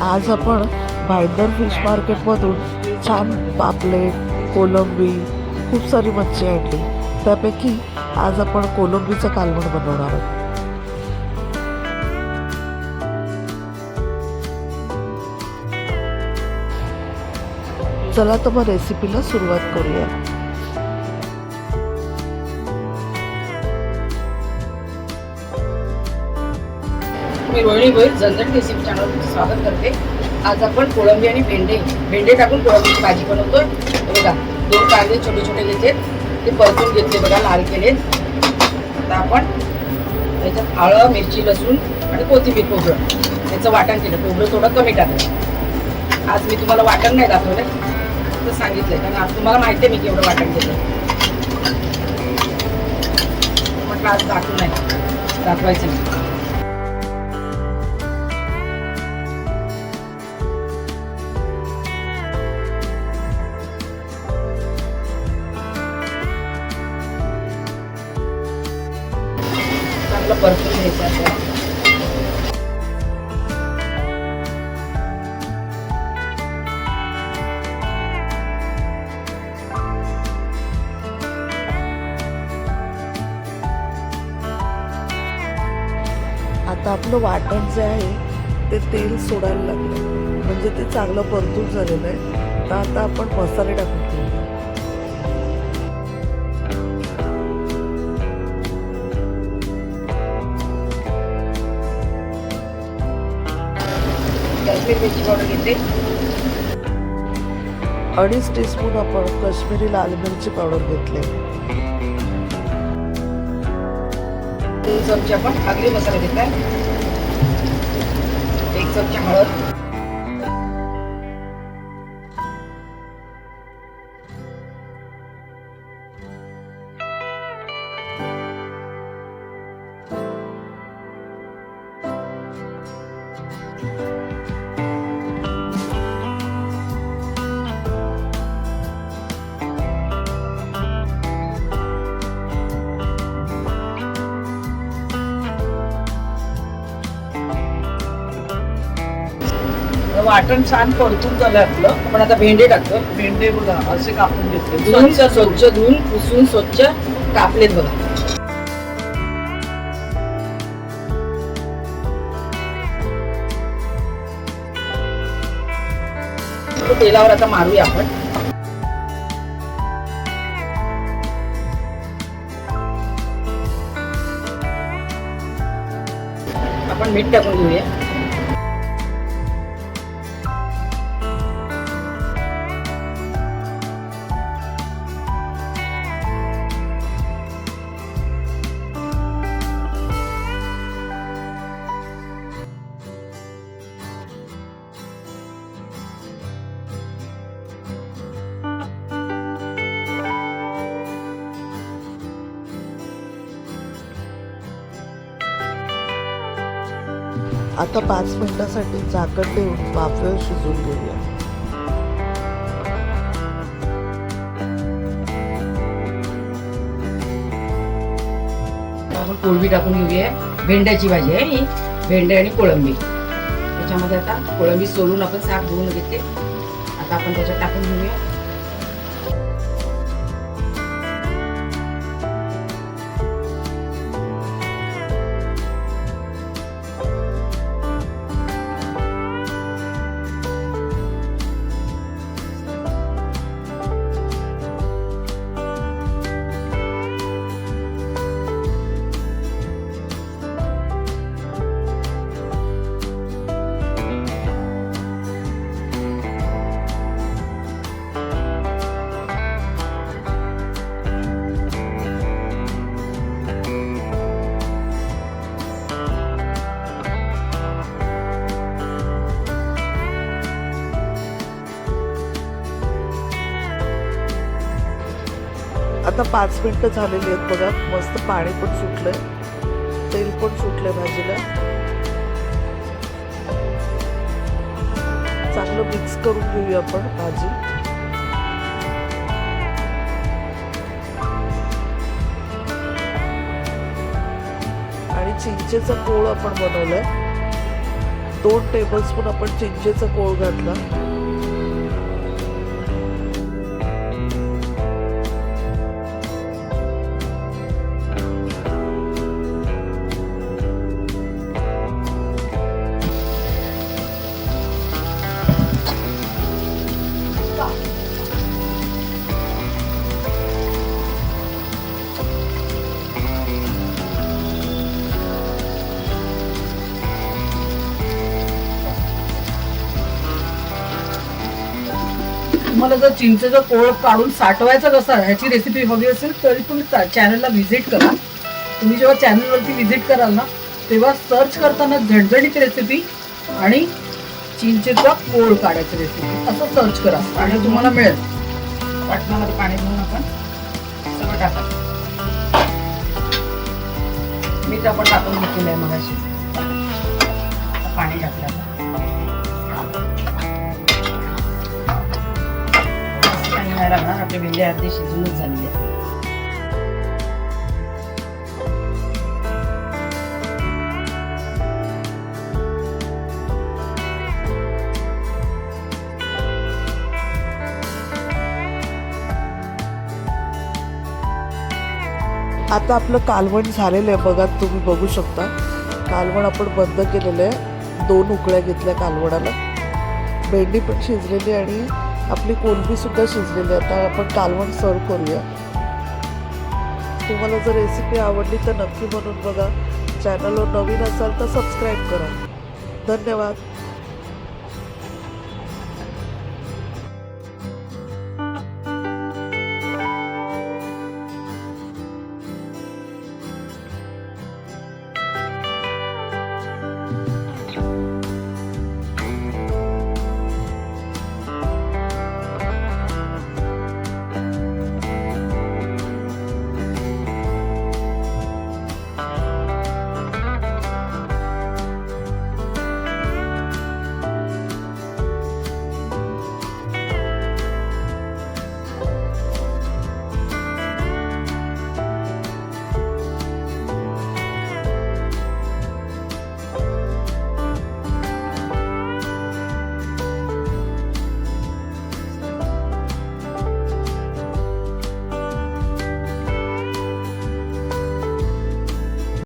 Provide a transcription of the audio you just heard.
आज आपण भाईंदर फिश मार्केटमधून छान पापलेट, कोलंबी, खूप सारी मच्छी आणली. त्यापैकी आज आपण कोलंबीचं कालवण बनवणार आहोत. चला तर मग रेसिपीला सुरुवात करूया. मी रोहिणी भोईर झणझट रेसिपी चॅनलवर स्वागत करते. आज आपण कोळंबी आणि भेंडे टाकून कोळंबीची भाजी बनवतोय. बघा, 2 कांदे छोटे छोटे घेतले, ते परतून घेतले, बघा लाल केले. आता आपण याच्यात हळद, मिरची, लसूण आणि कोथिंबीर, खोबरं याचं वाटण केलं. खोबरं थोडं कमी टाकलं. आज मी तुम्हाला वाटण नाही दाखवलं, तर सांगितलंय, कारण आज तुम्हाला माहिती आहे मी केवढं वाटण केलं. म्हटलं आज दाखवायचं नाही. परतून घ्यायचं आहे. आता आपलं वाटण जे आहे ते तेल सोडायला लागलं, म्हणजे ते चांगलं परतून झालेलं आहे. तर आता आपण मसाले टाकून घेऊया. मिरची पावडर घेते. 2.5 टीस्पून आपण काश्मीरी लाल मिरची पावडर घेतले. 2 चमचे आपण आगरी मसाला घेतलाय. 1 चमचा हळद, वाटण छान परतून झालं आपलं. आपण आता भेंडे टाकतो. भेंडे बघा असे कापून घेतले, स्वच्छ धुवून पुसून स्वच्छ कापलेत बघा. तेलावर आता मारूया आपण मीठ टाकून घेऊया. आता 5 मिनिटासाठी झाकण देऊन वाफेवर शिजवून घेऊया. आपण कोळंबी टाकून घेऊया. भेंड्याची भाजी आहे ही, भेंडे आणि कोळंबी. त्याच्यामध्ये आता कोळंबी सोलून आपण साफ धुवून घेते. आता आपण त्याच्यात टाकून घेऊया. आता 5 मिनिटं झालेली आहेत बघा. मस्त पाणी पण सुटलंय, तेल पण सुटलंय भाजीला. चांगलं मिक्स करून घेऊया आपण भाजी. आणि चिंचेचा कोळ आपण बनवलाय. 2 टेबलस्पून आपण चिंचेचा कोळ घातला. तुम्हाला जर चिंचेचा कोळ काढून साठवायचा कसा ह्याची रेसिपी हवी असेल तरी तुम्ही चॅनलला व्हिजिट करा. तुम्ही जेव्हा चॅनलवरती व्हिजिट कराल ना तेव्हा सर्च करताना झणझणीत रेसिपी आणि चिंचेचा कोळ काढायची रेसिपी असं सर्च करा आणि तुम्हाला मिळेल. पाटणामध्ये पाणी घेऊन आपण सगळं टाका. मीठ आपण टाकून घेतलेलं आहे मगाशी. पाणी टाकलं आता. नाही लागणार, आपले भेंडे अर्धे शिजूनच झालेले आहेत. आता आपलं कालवण झालेलं आहे बघा, तुम्ही बघू शकता. कालवण आपण बंद केलेलं आहे. 2 उकळ्या घेतल्या कालवणाला. भेंडी पण शिजलेली आणि आपली कोलंबी सुद्धा शिजलेली आहे. आता आपण कालवण सर्व करूया. तुम्हाला जर रेसिपी आवडली तर नक्की बनवून बघा. चॅनलवर नवीन असाल तर सबस्क्राईब करा. धन्यवाद.